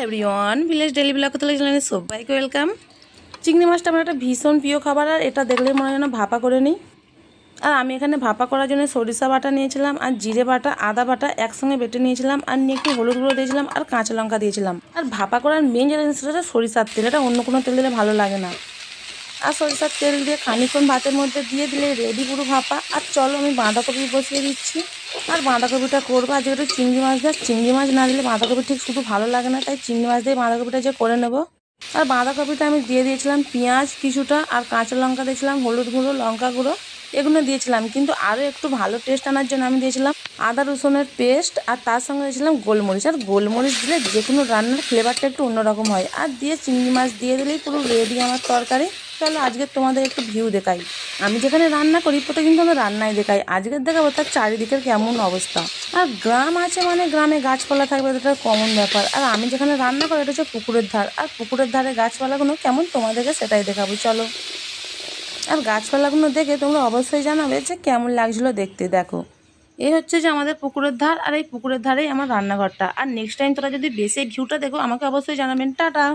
Everyone, village daily blog থেকে চ্যানেলে সবাইকে ওয়েলকাম। চিংড়ি মাছটা আমার একটা ভীষণ প্রিয় খাবার, আর এটা দেখলেই মনে হয় যেন ভাপা করে নিই। আর আমি এখানে ভাপা করার জন্য সরিষা বাটা নিয়েছিলাম আর জিরে বাটা, আদা বাটা একসঙ্গে বেটে নিয়েছিলাম, আর নিয়ে একটু হলুদ গুঁড়ো দিয়েছিলাম আর কাঁচা লঙ্কা দিয়েছিলাম। আর ভাপা করার মেন যেটা সেটা সরিষার তেল, এটা অন্য কোনো তেল দিলে ভালো লাগে না। আর সরিষার তেল দিয়ে খানিকক্ষণ ভাতের মধ্যে দিয়ে দিলে রেডি পুরো ভাপা। আর চলো আমি বাঁধাকপি বসিয়ে দিচ্ছি। আর বাঁধাকপিটা করবো আজকে একটু চিংড়ি মাছ দিয়ে, চিংড়ি মাছ না দিলে বাঁধাকপি ঠিক শুধু ভালো লাগে না, তাই চিংড়ি মাছ দিয়ে বাঁধাকপিটা যে করে নেবো। আর বাঁধাকপিটা আমি দিয়ে দিয়েছিলাম পেঁয়াজ কিছুটা, আর কাঁচা লঙ্কা দিয়েছিলাম, হলুদ গুঁড়ো, লঙ্কা গুঁড়ো এগুলো দিয়েছিলাম। কিন্তু আরও একটু ভালো টেস্ট আনার জন্য আমি দিয়েছিলাম আদা রসুনের পেস্ট, আর তার সঙ্গে দিয়েছিলাম গোলমরিচ। আর গোলমরিচ দিলে যে কোনো রান্নার ফ্লেভারটা একটু অন্যরকম হয়। আর দিয়ে চিংড়ি মাছ দিয়ে দিলেই পুরো রেডি আমার তরকারি। চলো আজকে তোমাদের একটু ভিউ দেখাই। আমি যেখানে রান্না করি প্রত্যেক কিন্তু আমি রান্নায় দেখাই, আজকের দেখাবো তার চারিদিকের কেমন অবস্থা। আর গ্রাম আছে মানে গ্রামে গাছপালা থাকবে, এটা কমন ব্যাপার। আর আমি যেখানে রান্না করি এটা হচ্ছে পুকুরের ধার, আর পুকুরের ধারে গাছপালাগুলো কেমন তোমাদেরকে সেটাই দেখাবো চলো। আর গাছপালাগুলো দেখে তোমরা অবশ্যই জানাবে যে কেমন লাগছিলো দেখতে। দেখো, এই হচ্ছে যে আমাদের পুকুরের ধার, আর এই পুকুরের ধারেই আমার রান্নাঘরটা। আর নেক্সট টাইম তোরা যদি বেশি ভিউটা দেখো আমাকে অবশ্যই জানাবেন। টাটা।